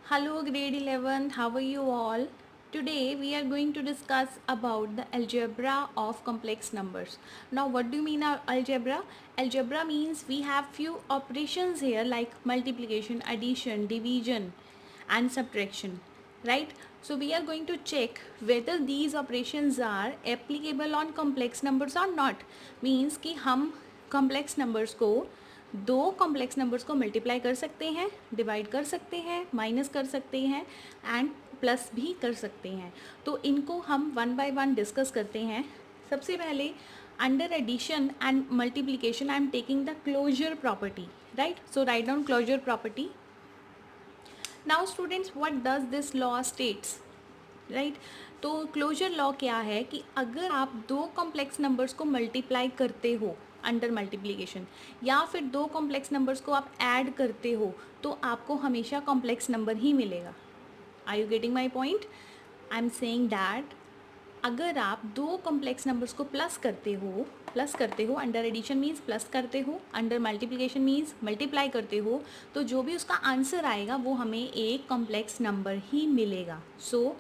Hello grade 11th, how are you all? Today we are going to discuss about the algebra of complex numbers. Now what do you mean algebra? Algebra means we have few operations here like multiplication, addition, division and subtraction, right? So we are going to check whether these operations are applicable on complex numbers or not. Means कि हम complex numbers को दो complex numbers को multiply कर सकते हैं, divide कर सकते हैं, माइनस कर सकते हैं एंड प्लस भी कर सकते हैं. तो इनको हम वन बाय वन डिस्कस करते हैं. सबसे पहले under addition and multiplication I am taking the closure property, right? So write down closure property. Now students, what does this law states, right? तो क्लोजर लॉ क्या है कि अगर आप दो कॉम्प्लेक्स नंबर्स को मल्टीप्लाई करते हो अंडर मल्टीप्लिकेशन या फिर दो कॉम्प्लेक्स नंबर्स को आप ऐड करते हो तो आपको हमेशा कॉम्प्लेक्स नंबर ही मिलेगा. Are you getting my point? I am saying that अगर आप दो कॉम्प्लेक्स नंबर्स को प्लस करते हो अंडर एडिशन मीन्स प्लस करते हो, अंडर मल्टीप्लिकेशन मीन्स मल्टीप्लाई करते हो, तो जो भी उसका आंसर आएगा वो हमें एक कॉम्प्लेक्स नंबर ही मिलेगा. सो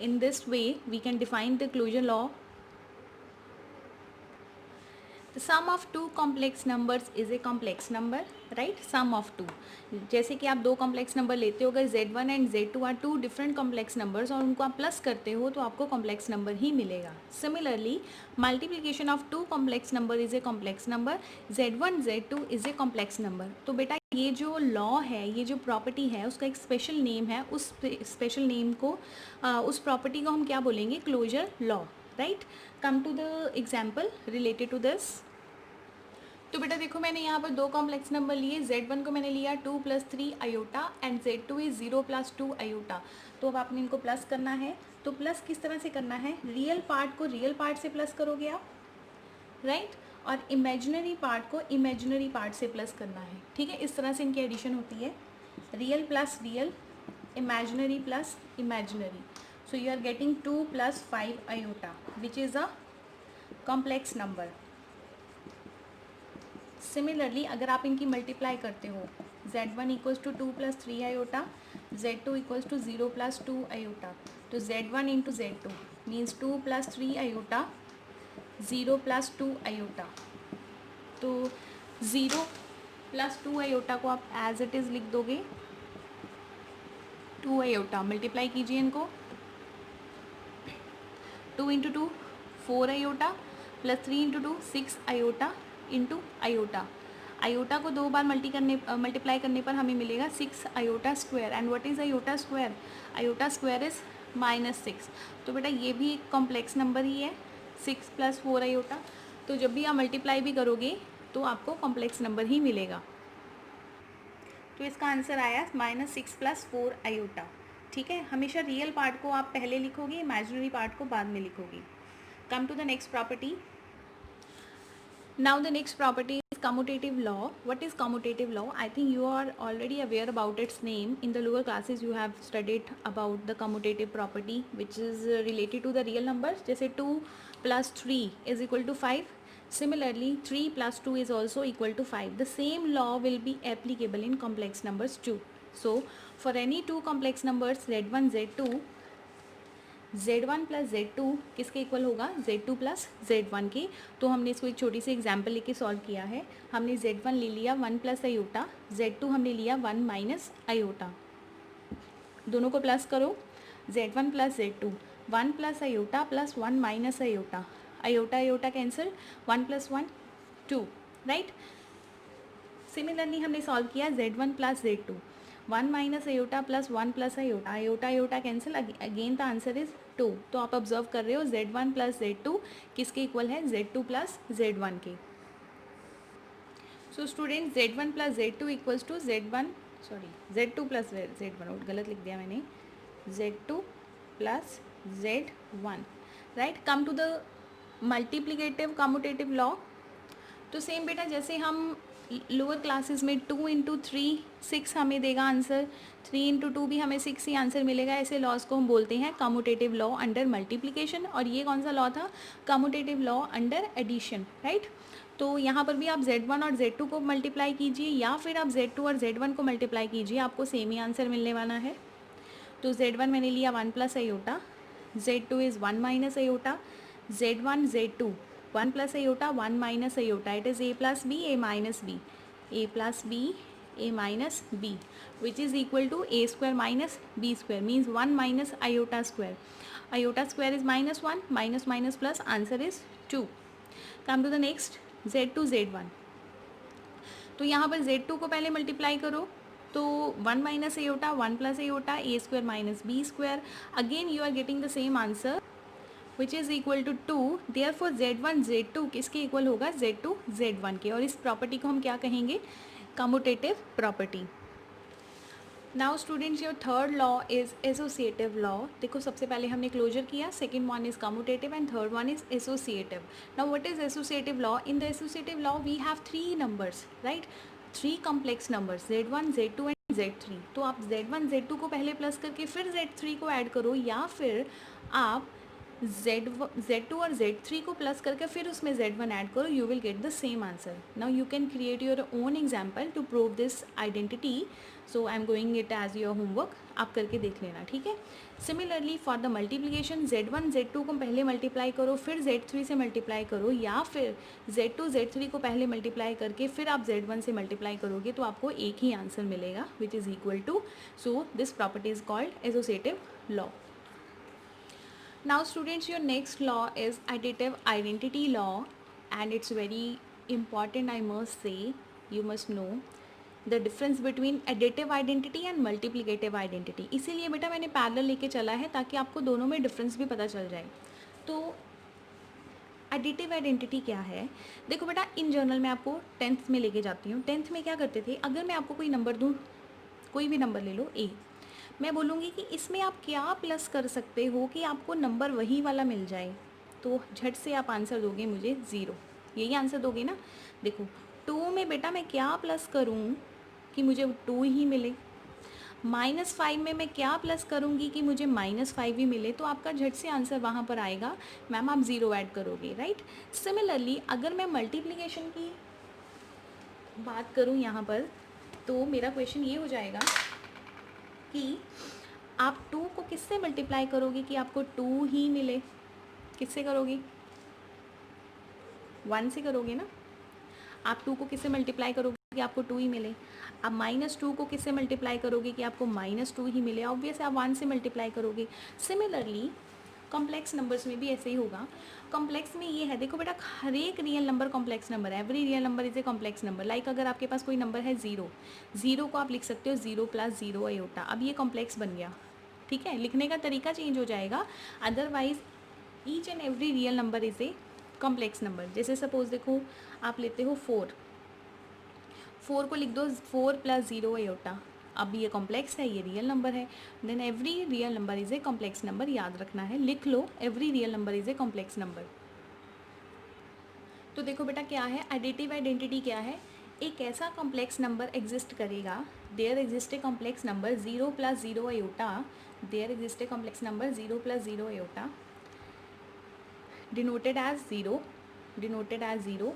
in this way we can define the closure law. The sum of two complex numbers is a complex number, right? Sum of two. जैसे कि आप दो कॉम्प्लेक्स नंबर लेते हो, अगर Z1 and Z2 are two different complex numbers और उनको आप प्लस करते हो तो आपको कॉम्प्लेक्स नंबर ही मिलेगा. Similarly multiplication of two complex number is a complex number. Z1 Z2 is a complex number. तो बेटा ये जो लॉ है, ये जो प्रॉपर्टी है, उसका एक स्पेशल नेम है. उस स्पेशल नेम को उस प्रॉपर्टी को हम क्या बोलेंगे? Closure law, right? Come to the example related to this. तो बेटा देखो, मैंने यहाँ पर दो कॉम्प्लेक्स नंबर लिए. Z1 को मैंने लिया 2 + 3 iota and Z2 is 0 + 2 iota. तो अब आपने इनको प्लस करना है. तो प्लस किस तरह से करना है? रियल पार्ट को रियल पार्ट से प्लस करोगे आप, राइट? और इमेजिनरी पार्ट को इमेजिनरी पार्ट से प्लस करना है. ठीक है, इस तरह से इनकी एडिशन होती है. Real plus real, imaginary plus imaginary. So you are getting 2 + 5 iota which is a complex number. Similarly अगर आप इनकी मल्टीप्लाई करते हो, Z1 = 2 + 3 आयोटा, Z2 = 0 + 2 आयोटा. तो Z1 × Z2 means 2 + 3 iota, 0 + 2 iota. तो 0 + 2 आयोटा को आप एज इट इज़ लिख दोगे 2 आयोटा. मल्टीप्लाई कीजिए इनको. 2 × 2 4 iota plus 3 × 2 6 iota into iota. Iota को दो बार मल्टीप्लाई करने पर हमें मिलेगा 6 iota square. And what is iota square? Iota square is -6. तो बेटा ये भी एक कॉम्प्लेक्स नंबर ही है, 6 + 4 आयोटा. तो जब भी आप मल्टीप्लाई भी करोगे तो आपको कॉम्प्लेक्स नंबर ही मिलेगा. तो इसका आंसर आया -6 + 4 आयोटा. ठीक है, हमेशा रियल पार्ट को आप पहले लिखोगे, इमेजिनरी पार्ट को बाद में लिखोगे. Come to the next property. Now the next property is commutative law. What is commutative law? I think you are already aware about its name. In the lower classes you have studied about the commutative property which is related to the real numbers. जैसे 2 + 3 = 5. Similarly 3 + 2 is also equal to 5. The same law will be applicable in complex numbers too. So for any two complex numbers Z1 Z2, Z1 + Z2 किसके equal होगा? Z2 + Z1 के. तो हमने इसको एक छोटी सी example लेके सॉल्व किया है. हमने Z1 ले लिया 1 + आयोटा, Z2 हमने लिया 1 - आयोटा. दोनों को प्लस करो. Z1 + Z2 1 + iota plus 1 - iota. Iota iota cancel, 1 + 1 2, right? Similarly हमने सॉल्व किया Z1 + Z2 1 - iota plus 1 + iota. Iota iota cancel, again the answer is 2. तो आप ऑब्जर्व कर रहे हो Z1 + Z2 किसके इक्वल है? Z2 + Z1 के. So student Z1 + Z2 equals to Z1, sorry Z2 + Z1, गलत लिख दिया मैंने. Z2 + Z1, right? Come to the multiplicative commutative law. तो सेम बेटा जैसे हम लोअर क्लासेस में 2 × 3 6 हमें देगा आंसर, 3 × 2 भी हमें 6 ही आंसर मिलेगा. ऐसे लॉज को हम बोलते हैं कम्यूटेटिव लॉ अंडर मल्टीप्लिकेशन. और ये कौन सा लॉ था? Commutative law under addition, right? तो यहाँ पर भी आप Z1 और Z2 को मल्टीप्लाई कीजिए या फिर आप Z2 और Z1 को मल्टीप्लाई कीजिए, आपको सेम ही आंसर मिलने वाला है. तो Z1 मैंने लिया 1 plus iota, Z2 is 1 minus iota, Z1 Z2 1 plus iota 1 minus iota, it is a plus b a minus b, a plus b a minus b, which is equal to a square minus b square, means 1 minus iota square. Iota square is minus 1, minus minus plus, answer is 2. Come to the next, Z2 Z1. तो यहाँ पर Z2 को पहले multiply करो, तो 1 minus iota 1 plus iota a square minus b square, again you are getting the same answer which is equal to 2. Therefore Z1 Z2 किसके equal होगा, Z2 Z1 के, और इस प्रॉपर्टी को हम क्या कहेंगे, commutative property. Now students your third law is associative law. देखो सबसे पहले हमने क्लोजर किया, second one is commutative and third one is associative. Now what is associative law? In the associative law we have 3 numbers, right, 3 complex numbers Z1 Z2 and Z3. तो आप Z1 Z2 को पहले plus करके फिर Z3 को add करो, या फिर आप Z2 और Z3 को प्लस करके फिर उसमें Z1 ऐड करो, you will get the same answer. Now you can create your own example to prove this identity. So I am going it as your homework, आप करके देख लेना, ठीक है. Similarly for the multiplication, Z1 Z2 को पहले multiply करो, फिर Z3 से मल्टीप्लाई करो, या फिर Z2 Z3 को पहले मल्टीप्लाई करके फिर आप Z1 से मल्टीप्लाई करोगे, तो आपको एक ही आंसर मिलेगा which is equal to. So this property is called associative law. Now students, your next law is additive identity law, and it's very important, I must say. You must know the difference between additive identity and multiplicative identity. इसीलिए बेटा मैंने parallel लेके चला है ताकि आपको दोनों में डिफरेंस भी पता चल जाए. तो एडिटिव आइडेंटिटी क्या है? देखो बेटा, इन जनरल मैं आपको 10th में लेके जाती हूँ. 10th में क्या करते थे, अगर मैं आपको कोई नंबर दूँ, कोई भी नंबर ले लो a, मैं बोलूँगी कि इसमें आप क्या प्लस कर सकते हो कि आपको नंबर वही वाला मिल जाए, तो झट से आप आंसर दोगे मुझे 0. यही आंसर दोगे ना. देखो 2 में बेटा मैं क्या प्लस करूँ कि मुझे 2 ही मिले. -5 में मैं क्या प्लस करूँगी कि मुझे -5 ही मिले, तो आपका झट से आंसर वहाँ पर आएगा, मैम आप 0 ऐड करोगे, राइट. सिमिलरली अगर मैं मल्टीप्लिकेशन की बात करूँ यहाँ पर, तो मेरा क्वेश्चन ये हो जाएगा कि आप 2 को किससे मल्टीप्लाई करोगे कि आपको 2 ही मिले. किससे करोगे, 1 से करोगे ना. आप 2 को किससे मल्टीप्लाई करोगे कि आपको 2 ही मिले. आप -2 को किससे मल्टीप्लाई करोगे कि आपको -2 ही मिले. ऑब्वियस आप 1 से मल्टीप्लाई करोगे. सिमिलरली कॉम्प्लेक्स नंबर्स में भी ऐसे ही होगा. कॉम्प्लेक्स में ये है, देखो बेटा, हर एक रियल नंबर कॉम्प्लेक्स नंबर है. Every real number is a complex number. Like अगर आपके पास कोई नंबर है 0 को आप लिख सकते हो 0 + 0 आयोटा. अब ये कॉम्प्लेक्स बन गया, ठीक है. लिखने का तरीका चेंज हो जाएगा, otherwise each and every real number is a complex number. जैसे सपोज देखो, आप लेते हो 4 को लिख दो 4 + 0 आयोटा. अब ये कॉम्प्लेक्स है, ये रियल नंबर है. Then every real number is a complex number. याद रखना है, लिख लो, every real number is a complex number. तो देखो बेटा क्या है, एडिटिव आइडेंटिटी क्या है. एक ऐसा कॉम्प्लेक्स नंबर एग्जिस्ट करेगा, there exist a complex number 0 + 0 iota. There exist a complex number 0 + 0 iota, denoted as 0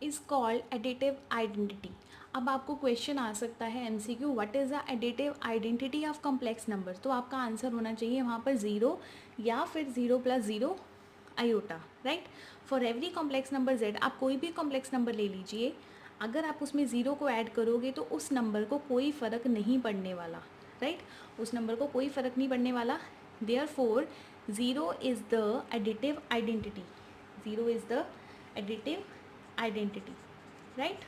is called additive identity. अब आपको क्वेश्चन आ सकता है MCQ, what is the additive identity of complex number. तो आपका answer होना चाहिए वहाँ पर 0 या फिर 0 + 0 iota, right. For every complex number Z, आप कोई भी कॉम्प्लेक्स नंबर ले लीजिए, अगर आप उसमें 0 को ऐड करोगे तो उस नंबर को कोई फ़र्क नहीं पड़ने वाला, राइट. उस नंबर को कोई फ़र्क नहीं पड़ने वाला. Therefore 0 is the additive identity. 0 is the additive identity, right.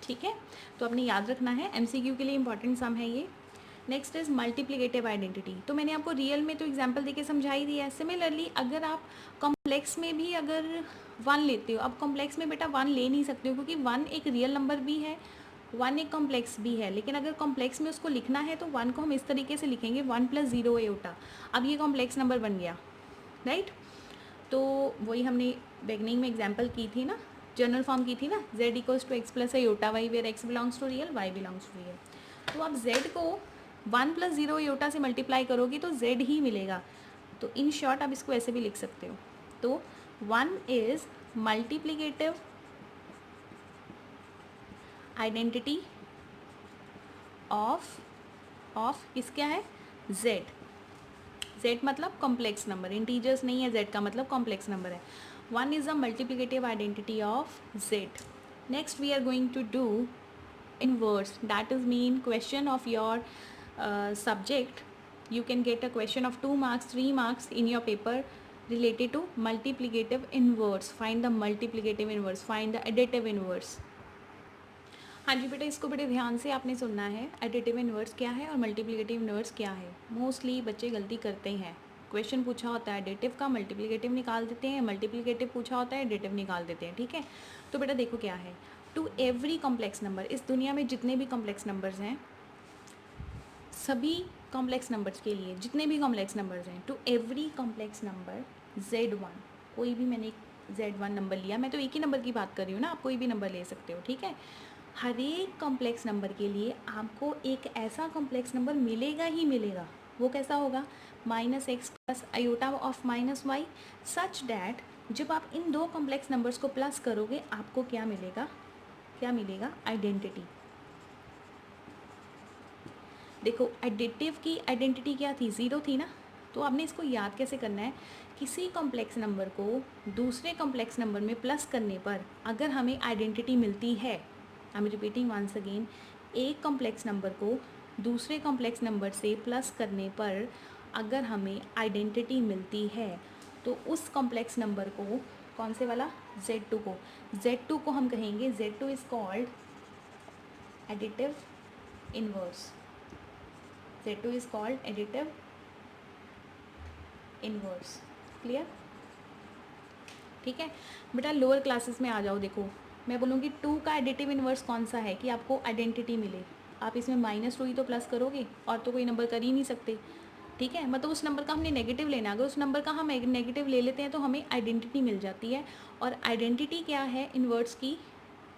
ठीक है, तो आपने याद रखना है, MCQ के लिए इंपॉर्टेंट सम है ये. Next is multiplicative identity. तो मैंने आपको रियल में तो एग्जांपल देके समझा ही दिया है. सिमिलरली अगर आप कॉम्प्लेक्स में भी अगर 1 लेते हो, अब कॉम्प्लेक्स में बेटा 1 ले नहीं सकते हो क्योंकि 1 एक रियल नंबर भी है, 1 एक कॉम्प्लेक्स भी है. लेकिन अगर कॉम्प्लेक्स में उसको लिखना है तो 1 को हम इस तरीके से लिखेंगे 1 + 0 आयोटा. अब ये कॉम्प्लेक्स नंबर बन गया, राइट. तो वही हमने बिगनिंग में एग्जाम्पल की थी ना, जनरल फॉर्म की थी ना, Z = x + iota y, where x belongs to real, y belongs to real. तो आप Z को 1 + 0 आयोटा से मल्टीप्लाई करोगे तो Z ही मिलेगा. तो इन शॉर्ट आप इसको ऐसे भी लिख सकते हो. तो 1 इज मल्टीप्लिकेटिव आइडेंटिटी ऑफ किस क्या है, z मतलब कॉम्प्लेक्स नंबर, इंटीजर्स नहीं है, z का मतलब कॉम्प्लेक्स नंबर है. 1 is a multiplicative identity of z. Next we are going to do inverse, that is mean question of your subject. You can get a question of 2 marks 3 marks in your paper related to multiplicative inverse. Find the multiplicative inverse, find the additive inverse. हाँ जी बेटा, इसको बड़े ध्यान से आपने सुनना है. Additive inverse क्या है और मल्टीप्लिकेटिव इन्वर्स क्या है. मोस्टली बच्चे गलती करते हैं. क्वेश्चन पूछा होता है एडिटिव का, मल्टीप्लिकेटिव निकाल देते हैं, मल्टीप्लिकेटिव पूछा होता है एडिटिव निकाल देते हैं. ठीक है, तो बेटा देखो क्या है. टू एवरी कॉम्प्लेक्स नंबर, इस दुनिया में जितने भी कॉम्प्लेक्स नंबर्स हैं, सभी कॉम्प्लेक्स नंबर्स के लिए जितने भी कॉम्प्लेक्स नंबर्स हैं, to every complex number z1, कोई भी मैंने z1 नंबर लिया, मैं तो एक ही नंबर की बात कर रही हूँ ना, आप कोई भी नंबर ले सकते हो. ठीक है, हर एक कॉम्प्लेक्स नंबर के लिए आपको एक ऐसा कॉम्प्लेक्स नंबर मिलेगा ही मिलेगा. वो कैसा होगा, -x plus iota of -y, such that जब आप इन दो कॉम्प्लेक्स नंबर्स को प्लस करोगे आपको क्या मिलेगा, क्या मिलेगा, आइडेंटिटी. देखो एडिटिव की आइडेंटिटी क्या थी, ज़ीरो थी ना. तो आपने इसको याद कैसे करना है, किसी कॉम्प्लेक्स नंबर को दूसरे कॉम्प्लेक्स नंबर में प्लस करने पर अगर हमें आइडेंटिटी मिलती है, I am repeating once again, एक कॉम्प्लेक्स नंबर को दूसरे कॉम्प्लेक्स नंबर से प्लस करने पर अगर हमें आइडेंटिटी मिलती है तो उस कॉम्प्लेक्स नंबर को, कौन से वाला, Z2 को हम कहेंगे, Z2 is called additive inverse. Z2 is called additive inverse. Clear. ठीक है बेटा, लोअर क्लासेस में आ जाओ. देखो मैं बोलूँगी 2 का एडिटिव इन्वर्स कौन सा है कि आपको आइडेंटिटी मिले. आप इसमें -2 ही तो प्लस करोगे और तो कोई नंबर कर ही नहीं सकते. ठीक है, मतलब उस नंबर का हमने नेगेटिव लेना, अगर उस नंबर का हम नेगेटिव ले लेते हैं तो हमें आइडेंटिटी मिल जाती है. और आइडेंटिटी क्या है इन्वर्स की,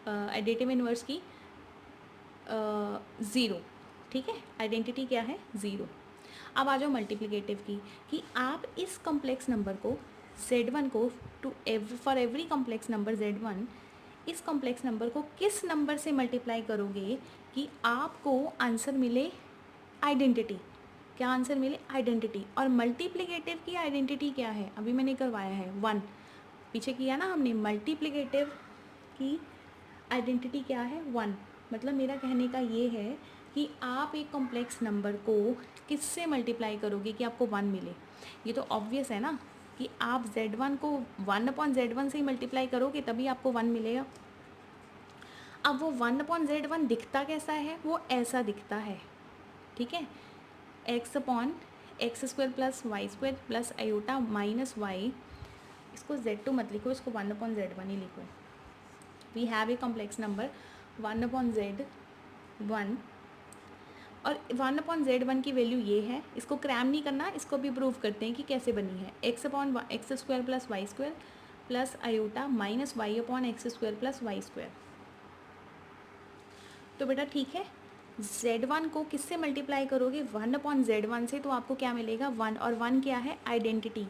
एडिटिव इन्वर्स की, 0. ठीक है, आइडेंटिटी क्या है, 0. अब आ जाओ मल्टीप्लिकेटिव की, कि आप इस कॉम्प्लेक्स नंबर को z1 को for every complex number z1, इस कॉम्प्लेक्स नंबर को किस नंबर से मल्टीप्लाई करोगे कि आपको आंसर मिले आइडेंटिटी. क्या आंसर मिले, आइडेंटिटी. और मल्टीप्लिकेटिव की आइडेंटिटी क्या है, अभी मैंने करवाया है 1, पीछे किया ना हमने. मल्टीप्लिकेटिव की आइडेंटिटी क्या है, 1. मतलब मेरा कहने का ये है कि आप एक कॉम्प्लेक्स नंबर को किससे मल्टीप्लाई करोगे कि आपको 1 मिले. ये तो ऑब्वियस है ना कि आप z1 को 1/z1 से ही मल्टीप्लाई करोगे तभी आपको 1 मिलेगा. अब वो 1/z1 दिखता कैसा है, वो ऐसा दिखता है. ठीक है, x/x² plus y² plus iota minus y, इसको z2 मत लिखो, इसको 1/z1 ही लिखो. We have a complex number 1/z1 और 1/z1 की वैल्यू ये है. इसको क्रैम नहीं करना, इसको भी प्रूव करते हैं कि कैसे बनी है. x/x² plus y² plus iota minus y/x² plus y². तो बेटा ठीक है, z1 को किससे मल्टीप्लाई करोगे, 1/z1 से, तो आपको क्या मिलेगा, 1. और 1 क्या है, आइडेंटिटी.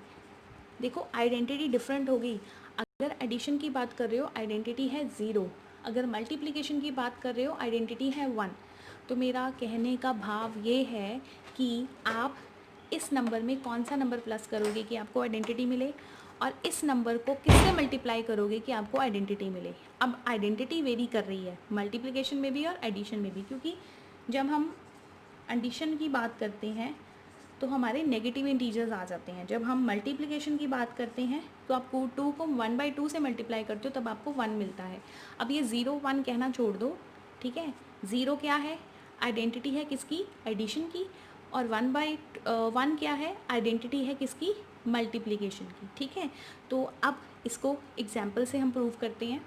देखो आइडेंटिटी डिफरेंट होगी. अगर एडिशन की बात कर रहे हो आइडेंटिटी है 0, अगर मल्टीप्लिकेशन की बात कर रहे हो आइडेंटिटी है 1. तो मेरा कहने का भाव ये है कि आप इस नंबर में कौन सा नंबर प्लस करोगे कि आपको आइडेंटिटी मिले, और इस नंबर को किससे मल्टीप्लाई करोगे कि आपको आइडेंटिटी मिले. अब आइडेंटिटी वेरी कर रही है मल्टीप्लिकेशन में भी और एडिशन में भी, क्योंकि जब हम एडिशन की बात करते हैं तो हमारे नेगेटिव इंटीजर्स आ जाते हैं. जब हम मल्टीप्लिकेशन की बात करते हैं तो आपको 2 को 1/2 से मल्टीप्लाई करते हो तब आपको 1 मिलता है. अब ये 0 1 कहना छोड़ दो. ठीक है, 0 क्या है, आइडेंटिटी है किसकी, एडिशन की. और 1/1 क्या है, आइडेंटिटी है किसकी, मल्टीप्लिकेशन की. ठीक है, तो अब इसको एग्जाम्पल से हम प्रूव करते हैं.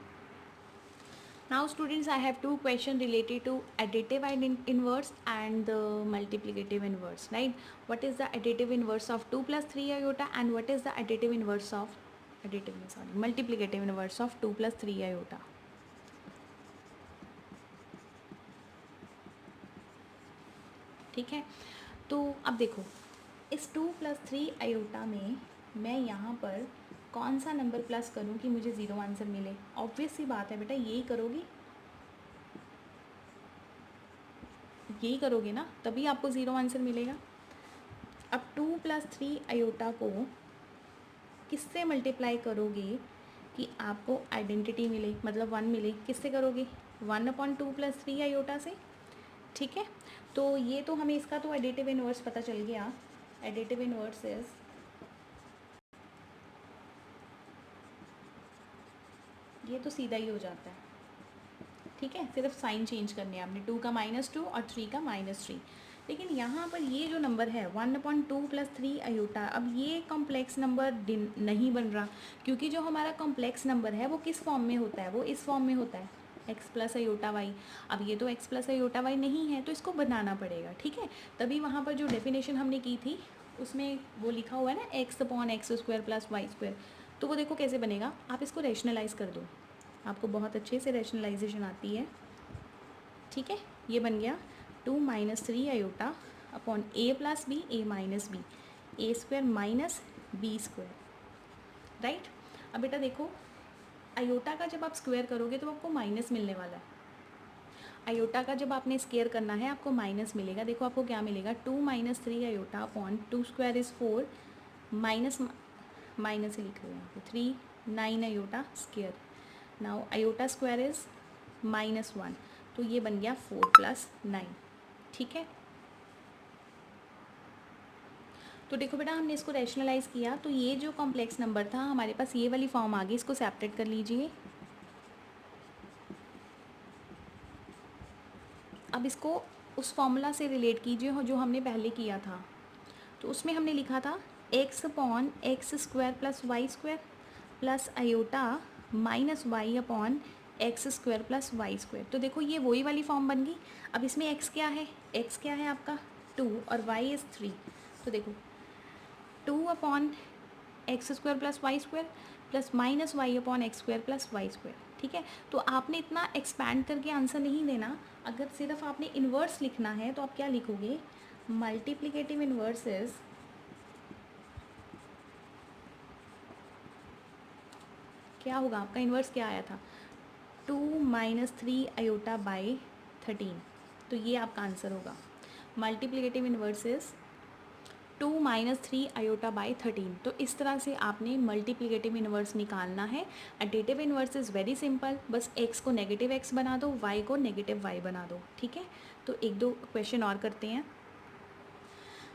Now students, I have two questions related to additive inverse and the multiplicative inverse, right? What is the additive inverse of 2 plus 3 iota and what is the additive inverse of multiplicative inverse of 2 plus 3 iota? ठीक है, तो अब देखो इस 2 plus 3 iota में मैं यहाँ पर कौन सा नंबर प्लस करूँ कि मुझे 0 आंसर मिले. ऑब्वियस सी बात है बेटा, यही करोगी. यही करोगे ना, तभी आपको 0 आंसर मिलेगा। अब 2 + 3 आयोटा को किससे मल्टीप्लाई करोगे कि आपको आइडेंटिटी मिले, मतलब 1 मिले? किससे करोगे? 1/2 + 3 आयोटा से, ठीक है। तो ये तो हमें इसका तो एडिटिव इन्वर्स पता चल गया। एडिटिव इन्वर्स इज, ये तो सीधा ही हो जाता है, ठीक है। सिर्फ साइन चेंज करने हैं आपने, 2 का -2 और 3 का -3। लेकिन यहाँ पर ये जो नंबर है 1/2 + 3 आयोटा, अब ये कॉम्प्लेक्स नंबर नहीं बन रहा, क्योंकि जो हमारा कॉम्प्लेक्स नंबर है वो किस फॉर्म में होता है? वो इस फॉर्म में होता है, x + आयोटा y। अब ये तो x + आयोटा y नहीं है, तो इसको बनाना पड़ेगा, ठीक है। तभी वहाँ पर जो डेफिनेशन हमने की थी उसमें वो लिखा हुआ है ना, x/x² + y²। तो वो देखो कैसे बनेगा, आप इसको रैशनलाइज कर दो, आपको बहुत अच्छे से रैशनलाइजेशन आती है, ठीक है। ये बन गया 2 - 3 iota upon a + b a - b a² - b², right. अब बेटा देखो, आयोटा का जब आप स्क्वायर करोगे तो आपको माइनस मिलने वाला है। आयोटा का जब आपने स्क्वायर करना है आपको माइनस मिलेगा। देखो आपको क्या मिलेगा, 2 - 3 आयोटा अपॉन 2² = 4 माइनस माइनस ही लिख रहे हैं यहाँ पे 3 9 iota square. Now iota square is -1, तो ये बन गया 4 + 9, ठीक है। तो देखो बेटा हमने इसको रैशनलाइज किया, तो ये जो कॉम्प्लेक्स नंबर था हमारे पास ये वाली फॉर्म आ गई, इसको सेपरेट कर लीजिए। अब इसको उस फॉर्मूला से रिलेट कीजिए जो हमने पहले किया था। तो उसमें हमने लिखा था x/x² + y² plus iota -y/x² + y²। तो देखो ये वही वाली फॉर्म बन गई। अब इसमें x क्या है? x क्या है आपका 2 और y इज़ 3। तो देखो 2/x² + y² plus -y/x² + y², ठीक है। तो आपने इतना एक्सपैंड करके आंसर नहीं देना। अगर सिर्फ आपने इन्वर्स लिखना है तो आप क्या लिखोगे, मल्टीप्लिकेटिव इन्वर्स इज, क्या होगा आपका इन्वर्स, क्या आया था 2 - 3 आयोटा बाई 13। तो ये आपका आंसर होगा, multiplicative inverse is 2 - 3 iota by 13। तो इस तरह से आपने मल्टीप्लिकेटिव इन्वर्स निकालना है। Additive inverse is very simple, बस x को नेगेटिव x बना दो, y को नेगेटिव y बना दो, ठीक है। तो एक दो क्वेश्चन और करते हैं।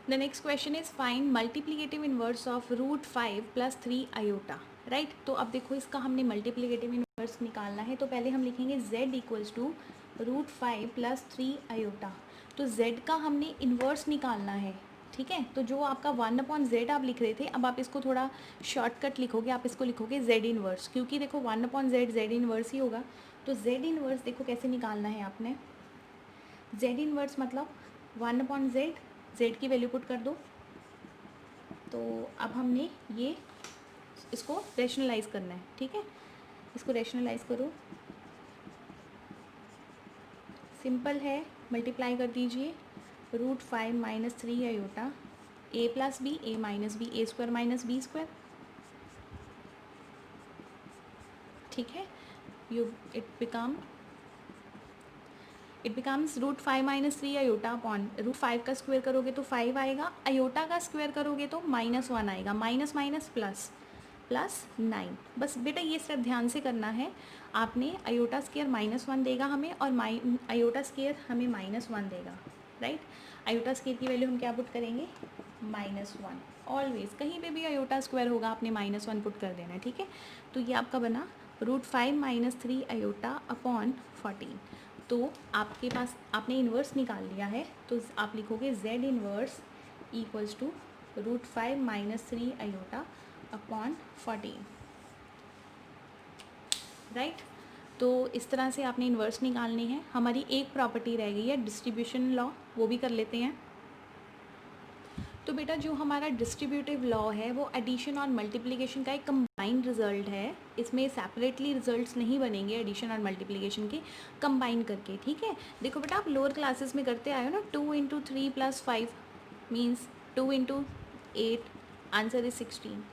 The next question is find multiplicative inverse of √5 + 3 iota, right. तो अब देखो इसका हमने मल्टीप्लिकेटिव इन्वर्स निकालना है, तो पहले हम लिखेंगे z = √5 + 3 आयोटा। तो z का हमने इन्वर्स निकालना है, ठीक है। तो जो आपका 1/z आप लिख रहे थे, अब आप इसको थोड़ा शॉर्टकट लिखोगे, आप इसको लिखोगे z इन्वर्स, क्योंकि देखो 1/z z इन्वर्स ही होगा। तो z इन्वर्स देखो कैसे निकालना है आपने, z इन्वर्स मतलब 1/z, z की वैल्यू पुट कर दो। तो अब हमने ये इसको रैशनलाइज करना है, ठीक है। इसको रैशनलाइज करो, सिंपल है, मल्टीप्लाई कर दीजिए। √5 - 3 iota a + b a - b a² - b², ठीक है। इट बिकम्स √5 - 3 आयोटा अपॉन √5 का स्क्वायर करोगे तो 5 आएगा, आयोटा का स्क्वायर करोगे तो -1 आएगा, माइनस माइनस प्लस प्लस 9। बस बेटा ये सिर्फ ध्यान से करना है आपने, आयोटा स्क्वायर -1 देगा हमें और आयोटा स्क्वायर हमें -1 देगा, राइट। आयोटा स्क्वायर की वैल्यू हम क्या पुट करेंगे, -1। ऑलवेज कहीं पे भी आयोटा स्क्वायर होगा आपने -1 पुट कर देना है, ठीक है। तो ये आपका बना √5 - 3 आयोटा अपॉन 14। तो आपके पास आपने इन्वर्स निकाल लिया है, तो आप लिखोगे z inverse equals to √5 - 3 iota upon 14, right. तो इस तरह से आपने इन्वर्स निकालने हैं। हमारी एक प्रॉपर्टी रह गई है डिस्ट्रीब्यूशन लॉ, वो भी कर लेते हैं। तो बेटा जो हमारा डिस्ट्रीब्यूटिव लॉ है वो एडिशन और मल्टीप्लिकेशन का एक कंबाइंड रिजल्ट है। इसमें सेपरेटली रिजल्ट्स नहीं बनेंगे एडिशन और मल्टीप्लिकेशन के, कंबाइन करके, ठीक है। देखो बेटा आप लोअर क्लासेस में करते आए हो ना, 2 × 3 + 5 मीन्स 2 × 8, आंसर इज 16।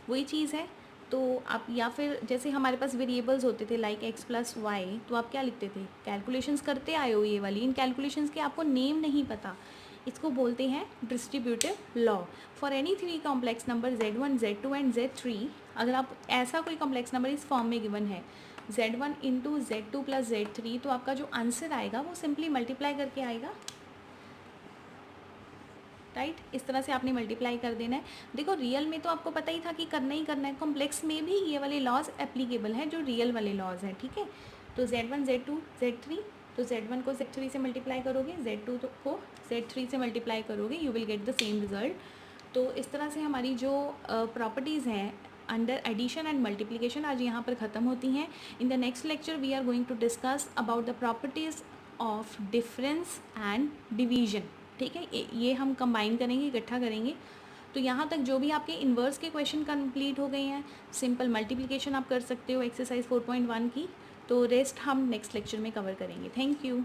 वही चीज़ है, तो आप, या फिर जैसे हमारे पास वेरिएबल्स होते थे लाइक एक्स प्लस वाई, तो आप क्या लिखते थे, कैलकुलेशंस करते आए हो ये वाली, इन कैलकुलेशंस के आपको नेम नहीं पता, इसको बोलते हैं distributive law. For any three complex number z1 z2 and z3, अगर आप ऐसा कोई कॉम्प्लेक्स नंबर इस फॉर्म में गिवन है z1 into z2 plus z3, तो आपका जो आंसर आएगा वो सिंपली मल्टीप्लाई करके आएगा, राइट। इस तरह से आपने मल्टीप्लाई कर देना है। देखो रियल में तो आपको पता ही था कि करना ही करना है, कॉम्प्लेक्स में भी ये वाले लॉज एप्लीकेबल हैं जो रियल वाले लॉज हैं, ठीक है। तो z1 z2 z3, तो z1 को z3 से मल्टीप्लाई करोगे, z2 को z3 से मल्टीप्लाई करोगे, you will get the same result. तो इस तरह से हमारी जो प्रॉपर्टीज़ हैं अंडर एडिशन एंड मल्टीप्लिकेशन आज यहाँ पर ख़त्म होती हैं। In the next lecture we are going to discuss about the properties of difference and division, ठीक है। ये हम कंबाइन करेंगे, इकट्ठा करेंगे। तो यहाँ तक जो भी आपके इन्वर्स के क्वेश्चन कंप्लीट हो गए हैं, सिंपल मल्टीप्लिकेशन आप कर सकते हो एक्सरसाइज 4.1 की, तो रेस्ट हम नेक्स्ट लेक्चर में कवर करेंगे। Thank you.